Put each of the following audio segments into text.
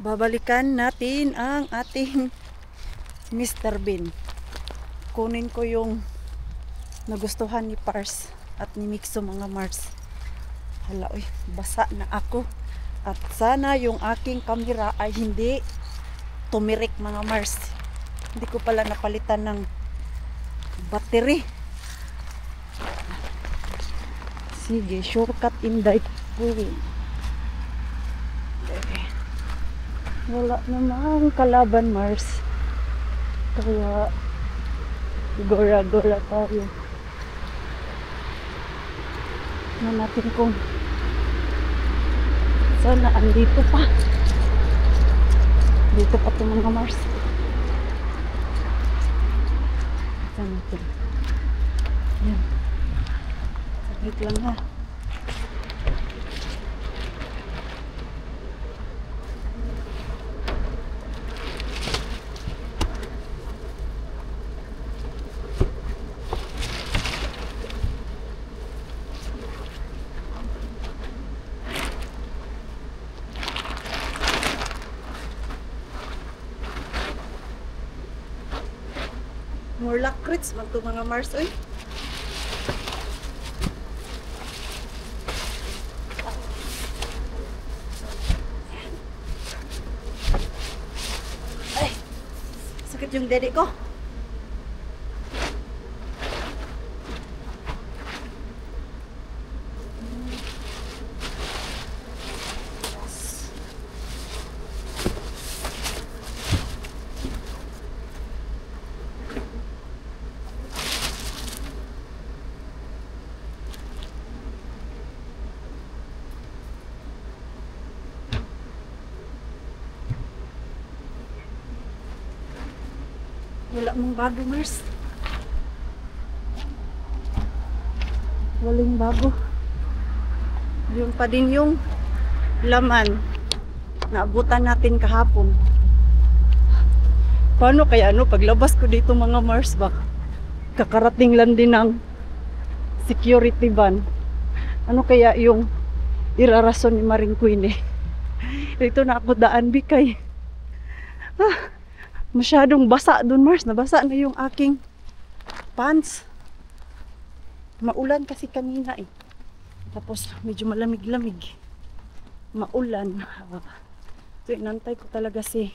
babalikan natin ang ating Mr. Bean. Kunin ko yung nagustuhan ni Pars at ni Mixo mga Mars. Hala, oy, basa na ako. At sana yung aking kamera ay hindi tumirik mga Mars. Hindi ko pala napalitan ng battery. Sige, shortcut in the way. Wala namang kalaban Mars. Kaya gora-gora tayo. Na natin kung sana andito pa. Dito pa itong mga Mars. Sana natin. Yan. Saglit lang ha. More lakrits man to mga Mars, oy. Ay, sakit yung dede ko. Wala mong bago, Mars. Walang bago. Yung pa din yung laman na abutan natin kahapon. Paano kaya paglabas ko dito mga Mars ba? Kakarating lang din ng security van. Ano kaya yung irarason ni Maring Queen eh? Dito na ako daan bikay. Masyadong basa dun Mars, nabasa na yung aking pants. Maulan kasi kanina eh. Tapos medyo malamig-lamig. Maulan. So inantay ko talaga si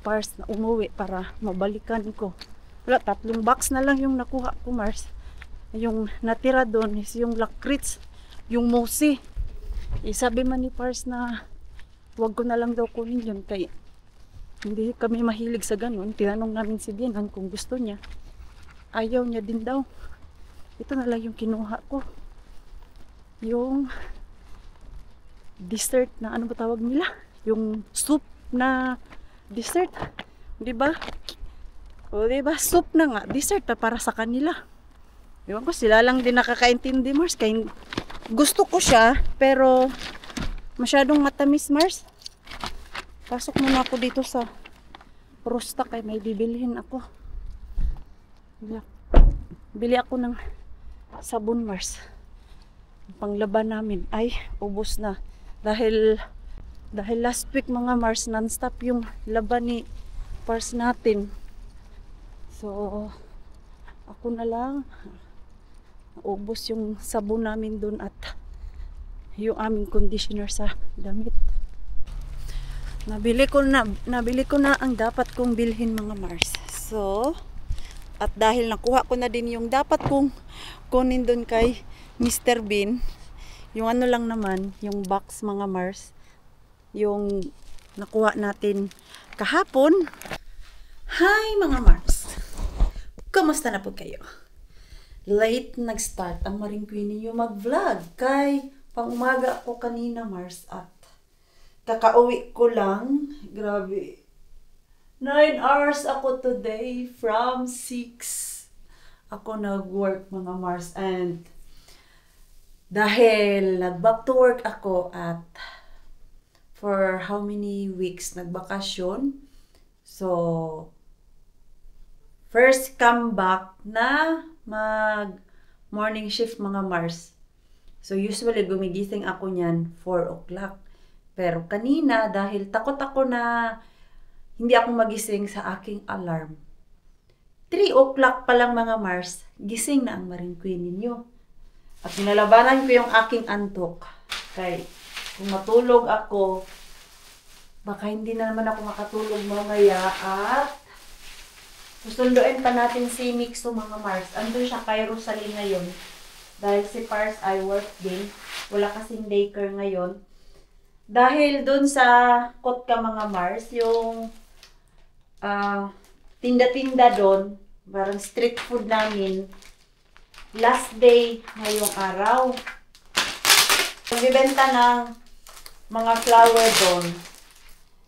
Pars na umuwi para mabalikan ko. Wala, 3 box na lang yung nakuha ko Mars. Yung natira doon is yung lakrits, yung mosi. Sabi man ni Pars na wag ko na lang daw kunin yun kay hindi kami mahilig sa ganun. Tinanong namin si Bianan kung gusto niya. Ayaw niya din daw. Ito na lang yung kinuha ko. Yung dessert na ano ba tawag nila? Yung soup na dessert. Diba? O diba? Soup na nga. Dessert pa para sa kanila. Diba ko sila lang din nakakaintindi Mars. Kaya gusto ko siya pero masyadong matamis Mars. Pasok muna ako dito sa Rusta kay may bibilhin ako. Bili ako ng sabon Mars. Panglaban namin ay ubos na. Dahil last week mga Mars non-stop yung laban ni Pars natin. So ako na lang ubos yung sabon namin dun at yung aming conditioner sa damit. Nabili ko na ang dapat kong bilhin mga Mars. So, at dahil nakuha ko na din yung dapat kong kunin doon kay Mr. Bean, yung ano lang naman, yung box mga Mars, yung nakuha natin kahapon. Hi mga Mars! Kumusta na po kayo? Late nag-start ang Maring Queenie yung mag-vlog kay pang umaga ako kanina Mars at kakauwi ko lang. Grabe. 9 hours ako today from 6. Ako nag-work mga Mars and dahil nag-back to work ako at for how many weeks nagbakasyon. So, first come back na mag morning shift mga Mars. So, usually gumigising ako niyan 4 o'clock. Pero kanina, dahil takot ako na hindi ako magising sa aking alarm, 3 o'clock pa lang mga Mars, gising na ang Marine Queen ninyo. At nilalabanan ko yung aking antok. Kay kung matulog ako, baka hindi na naman ako makatulog mamaya at susunduin pa natin si Mixo mga Mars. Andun siya kay Rosalie ngayon. Dahil si Pars ay work din. Wala kasing daycare ngayon. Dahil dun sa Kotka mga Mars, yung tinda-tinda doon, parang street food namin, last day ngayong araw. Nagbibenta ng mga flower doon.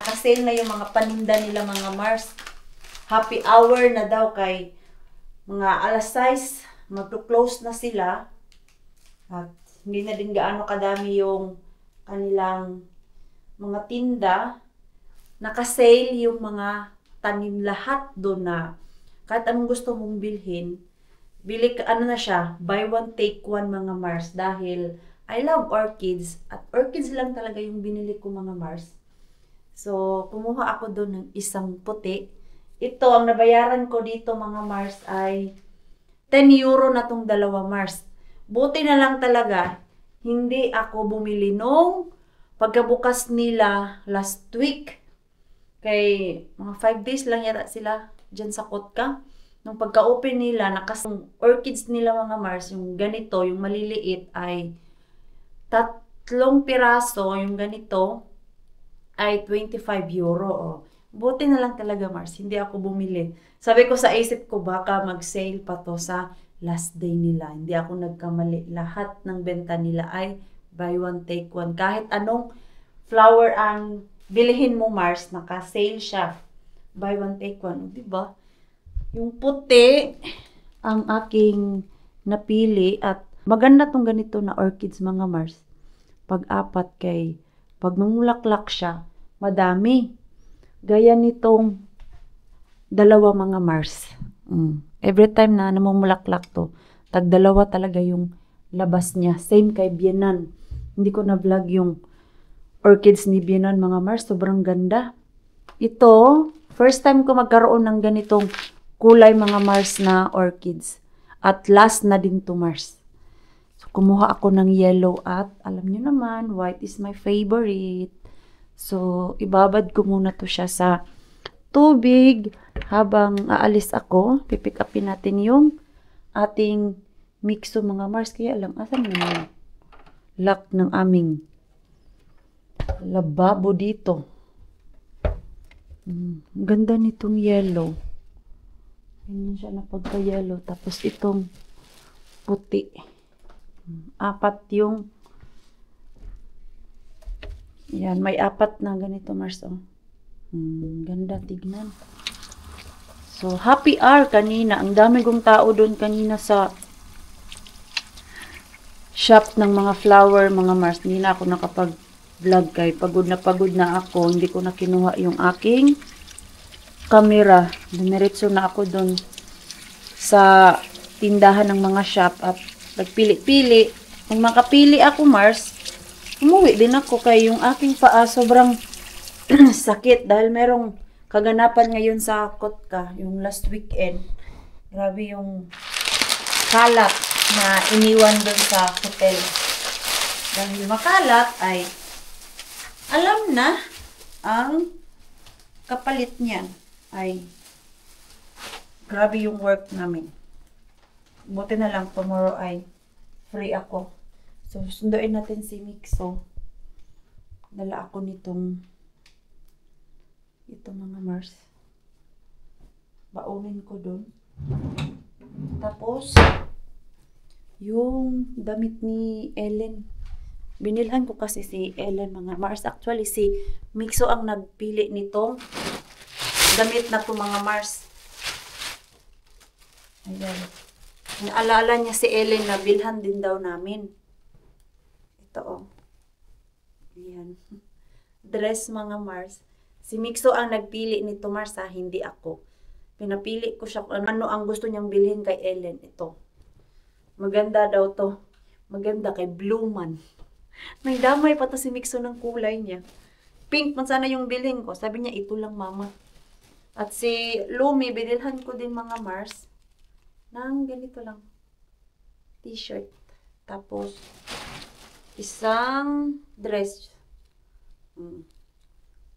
Nakasale na yung mga paninda nila mga Mars. Happy hour na daw kay mga alas 6, mag-close na sila. At hindi na din gaano kadami yung kanilang mga tinda. Nakasale yung mga tanim lahat doon na kahit anong gusto mong bilhin, bili ka, ano na siya, buy one take one mga Mars. Dahil I love orchids at orchids lang talaga yung binili ko mga Mars. So, kumuha ako doon ng isang puti. Ito, ang nabayaran ko dito mga Mars ay 10 euro na tong dalawa Mars. Buti na lang talaga, hindi ako bumili nung pagkabukas nila last week. Kay mga 5 days lang yata sila dyan sa Kotka. Nung pagka-open nila, orchids nila mga Mars, yung ganito, yung maliliit ay 3 piraso, yung ganito ay 25 euro. Oh. Buti na lang talaga Mars, hindi ako bumili. Sabi ko sa isip ko, baka mag-sale pa to sa last day nila. Hindi ako nagkamali. Lahat ng benta nila ay buy one take one. Kahit anong flower ang bilihin mo Mars, naka-sale siya. Buy one take one. Diba? Yung puti ang aking napili at maganda tong ganito na orchids mga Mars. Pag-apat kay pag mamulaklak siya, madami. Gaya nitong dalawa mga Mars. Every time na namumulaklak to, tag-dalawa talaga yung labas niya. Same kay Bienan. Hindi ko na-vlog yung orchids ni Bienan mga Mars. Sobrang ganda. Ito, first time ko magkaroon ng ganitong kulay mga Mars na orchids. At last na din to Mars. So, kumuha ako ng yellow at alam nyo naman, white is my favorite. So, ibabad ko muna to siya sa tubig habang aalis ako. Pipick upin natin yung ating Mixo mga Mars. Kaya lang, asan yung lock ng aming lababo dito. Ganda nitong yellow. Ganyan siya na pagka-yellow. Tapos itong puti. 4 yung yan, may 4 na ganito Mars. Oh. Ganda tignan. So, happy hour kanina. Ang dami kong tao doon kanina sa shop ng mga flower, mga Mars. Hindi na ako nakapag-vlog kay pagod na ako. Hindi ko na kinuha yung aking camera. Dumiretso na ako doon sa tindahan ng mga shop at nagpili-pili. Kung makapili ako Mars, umuwi din ako kay yung aking paa sobrang sakit dahil merong kaganapan ngayon sa Kotka, yung last weekend. Grabe yung kalat na iniwan doon sa hotel. Dahil makalat ay alam na ang kapalit niyan ay grabe yung work namin. Buti na lang tomorrow ay free ako. So, sunduin natin si Mixo. Dala ako nitong ito mga Mars. Baunin ko doon. Tapos, yung damit ni Ellen. Binilhan ko kasi si Ellen mga Mars. Actually, si Mixo ang nagpili nitong damit na to mga Mars. Ayan. Naalala niya si Ellen na bilhan din daw namin. Ito oh. Ayan. Dress mga Mars. Si Mixo ang nagpili nito Mars ha, hindi ako. Pinapili ko siya kung ano ang gusto niyang bilhin kay Ellen. Ito. Maganda daw to. Maganda kay Blue Man. Nagdamay pa to si Mixo ng kulay niya. Pink man sana yung bilhin ko. Sabi niya, ito lang mama. At si Lumi, binilhan ko din mga Mars. Nang ganito lang. T-shirt. Tapos, isang dress.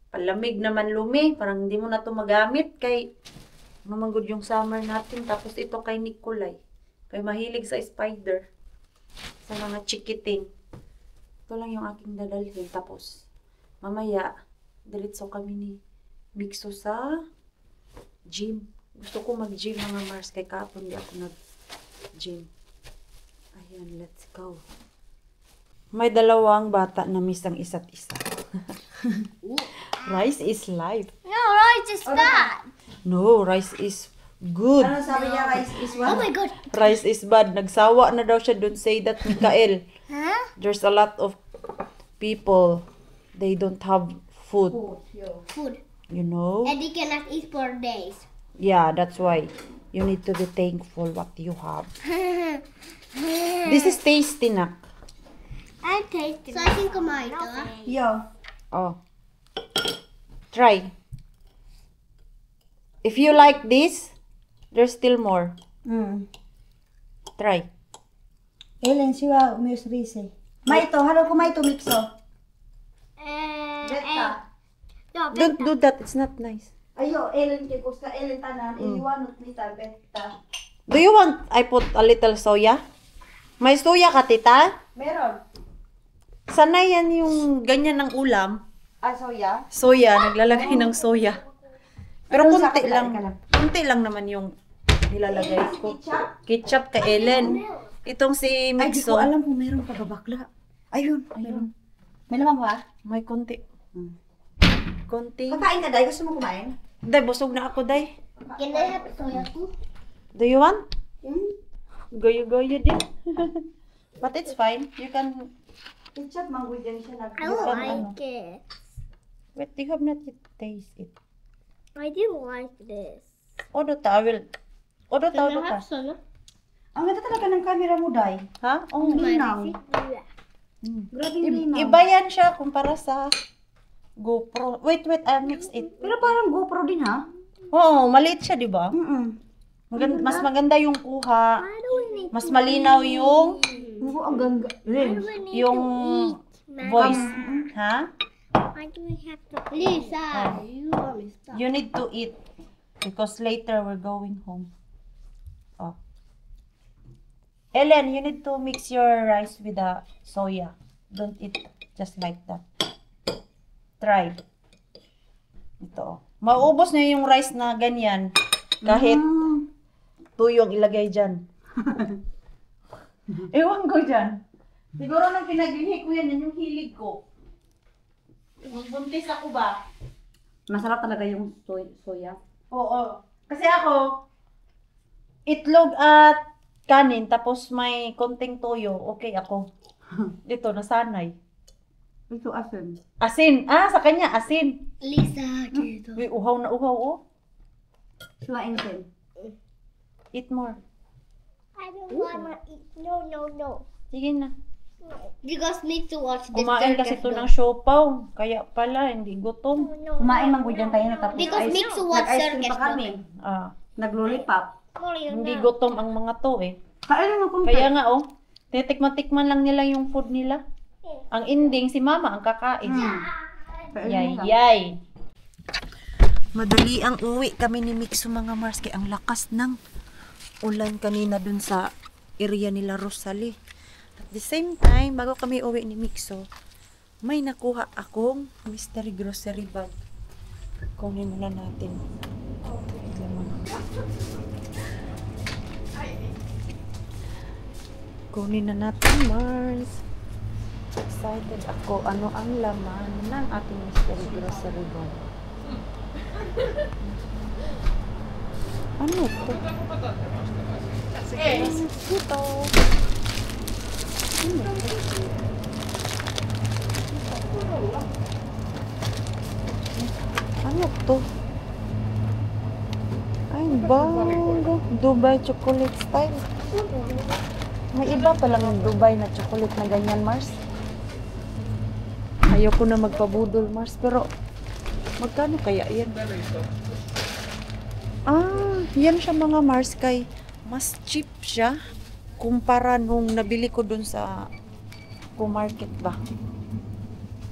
Palamig naman Lumi. Parang hindi mo na to magamit. Kay, mamagod yung summer natin. Tapos ito kay Nikolay. Kay mahilig sa spider. Sa mga chikiting. Ito lang yung aking dadalhin. Tapos, mamaya, diretso kami ni Mixo sa gym. Gusto ko mag-gym mga Mars. Kay kahapon di ako nag-gym. Ayan, let's go. May dalawang bata na miss ang isa't isa. Rice is life. No, rice is bad. No, rice is good. Ano sabi niya, rice is Oh my god. Rice is bad. Nagsawa na daw siya. Don't say that, Mikael. Huh? There's a lot of people. They don't have food. Food. You know? And they cannot eat for days. Yeah, that's why. You need to be thankful what you have. This is tasty, nak. I'm tasting. So I think kumain ito. Yo. Oh. Try. If you like this, there's still more. Try. Ellen, siya umayos rise. May ito, halo ko may ito, Mixo. Beta. No, Don't do that. It's not nice. Ayo, Ellen, kay Kusta, Ellen tanan, iliwanot nita, beta. Do you want I put a little soya? May soya ka, tita? Meron. Sanay yan yung ganyan ng ulam. Ah, soya? Soya, naglalagay ng soya. Pero Ano sa kunti kapila, lang. ka lang? Kunti lang naman yung nilalagay ko. Ketchup? Ketchup ka, Ellen. Itong si Ay, di Mixo, ko alam kung meron pagabakla. Ayun, meron. May naman ba? may konti. Konti. Kakain ka, Day? Gusto mo kumain? Day, busog na ako, Day. Can I have soya too? Do you want? Goyo-goyo din. But it's fine. You can... Ketchup, manggoy din siya. I don't like it. Wait, you have not yet taste it. I didn't like this. Odo tawel. Odo tawel ka. soya? Ang ganda talaga ng camera mo, Day. Ha? Oh, Linaw. Grabe yung linaw. iba yan siya kumpara sa GoPro. Wait, I mix it. Pero parang GoPro din, ha? Oo, maliit siya, di ba? Mas Mas maganda yung kuha. Why do we need Mas malinaw yung ang ganga. Len. yung voice. Ha? Why do we have to? Lisa, you want me stop. You need to eat because later we're going home. Oh. Ellen, you need to mix your rice with the soya. Don't eat just like that. Try. Ito. Maubos na yung rice na ganyan. Kahit tuyo ang ilagay dyan. Ewan ko dyan. Siguro nung pinaglihi ko yan yung hilig ko. Nung buntis ako ba? Masarap talaga yung soya. Oo. Kasi ako, itlog at kanin, tapos may konting toyo, okay ako. Dito, nasanay. Ito asin. Asin. Ah, sa kanya, asin. Lisa, dito. Uy, uhaw na uhaw, oh. Suwain din. Eat more. I don't wanna eat. No, no, no. Sige na. Because need to watch this. Kumain kasi circus to dog. ng siopaw. Kaya pala, hindi gutom. No, no. Kumain manggoy dyan tayo na tapos Because mix to watch nag-ice cream circus pa kami. Ah, Nag-lollipop. hindi gutom ang mga to eh. Kain mo kung Kaya nga, oh. Titikman-tikman lang nila yung food nila. Ang ending, si mama ang kakain. Yay, yay. Madali ang uwi kami ni Mixo mga Mars. Kaya ang lakas ng ulan kanina dun sa area nila Rosalie. At the same time, bago kami uwi ni Mixo, may nakuha akong mystery grocery bag. Kunin muna natin. Kunin na natin, Mars. Excited ako. Ano ang laman ng ating mystery grocery bag? Ano ito? Ito. Ano to? Ay, bago. Dubai chocolate style. May iba palang yung Dubai na chocolate na ganyan, Mars. Ayoko na magpabudol, Mars. Pero, magkano kaya yan? Yan siya mga Mars. Kay, mas cheap siya. Kumpara nung nabili ko dun sa market ba.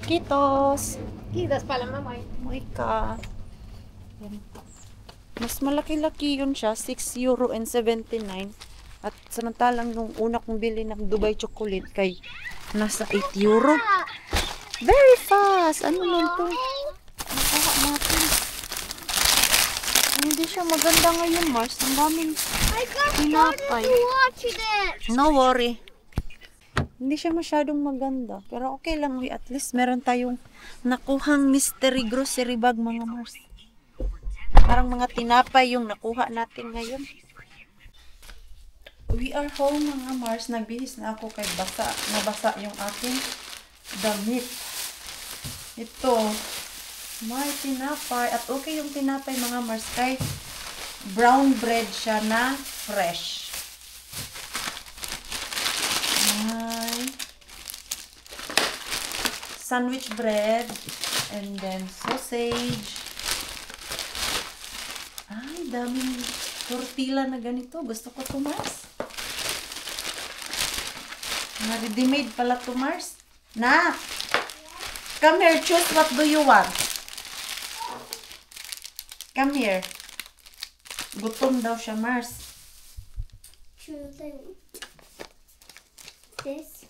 Kitos! Kitas pala, mamay. Moika. Yan. Mas malaki-laki yun siya. 6 euro and 79. At samantalang nung una kong bili ng Dubai chocolate kay nasa 8 euro. Very fast! Ano lang to? Nakuha natin. Hindi siya maganda ngayon, Mars. Ang daming I got tinapay. to watch it. No worry. Hindi siya masyadong maganda. Pero okay lang. At least meron tayong nakuhang mystery grocery bag, mga Mars. Parang mga tinapay yung nakuha natin ngayon. We are home, mga Mars. Nagbihis na ako kay nabasa yung aking damit. Ito. May tinapay. At okay yung tinapay, mga Mars. Kay brown bread siya na fresh. May sandwich bread. And then sausage. Ay, daming tortilla na ganito. Gusto ko to, Mars. Ready-made pala to, Mars. Na! Come here, choose what do you want. Come here. Gutom daw siya, Mars. Choosing this.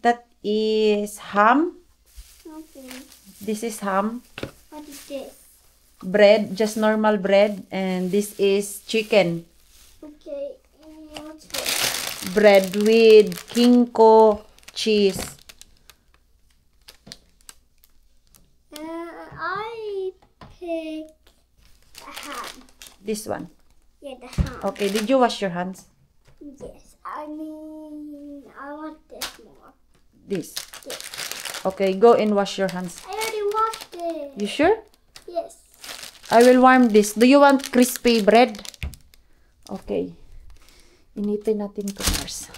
That is ham. Okay. This is ham. What is this? Bread, just normal bread. And this is chicken. Okay. What's this? Bread with kinko cheese. I pick a ham. This one. Yeah, the ham. Okay, did you wash your hands? Yes. I mean, I want this more. This. Yes. Okay, go and wash your hands. I already washed it. You sure? Yes. I will warm this. Do you want crispy bread? Okay. Initin natin ito, Mars.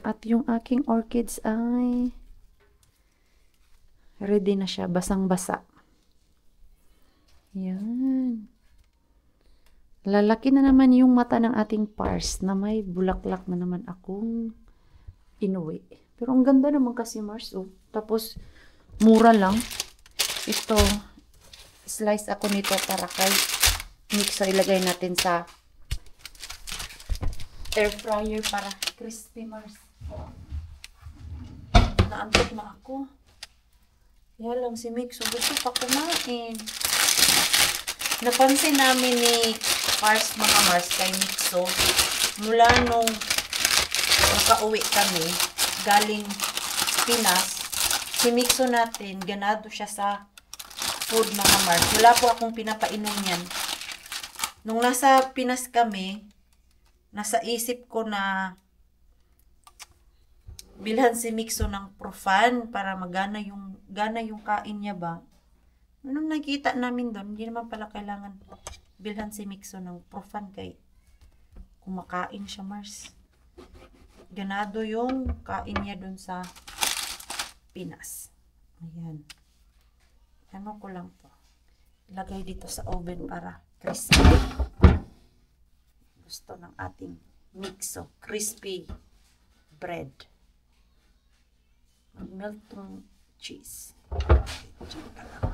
At yung aking orchids ay ready na siya. Basang-basa. Yan. Lalaki na naman yung mata ng ating pars na may bulaklak na naman akong inuwi. Pero ang ganda naman kasi, Mars. Oh. Tapos, mura lang. Ito, slice ako nito para kay mixo ilagay natin sa air fryer para crispy, Mars. Naantok na ako. Yan lang si Mixo. Gusto pa kumain. Napansin namin ni Mars, mga Mars, kay Mixo, mula nung nakauwi kami, galing Pinas, si Mixo natin, ganado siya sa food, mga Mars. Wala po akong pinapainom yan. Nung nasa Pinas kami, nasa isip ko na bilhan si Mixo ng Profan para magana yung kain niya ba. Nung nakita namin doon, hindi naman pala kailangan bilhan si Mixo ng Profan kay kumakain siya, Mars. Ganado yung kain niya doon sa Pinas. Ayan. Ano ko lang to. Ilagay dito sa oven para crispy. Gusto ng ating Mixo. Crispy bread. Mag-melt tong cheese. Diyan ka lang.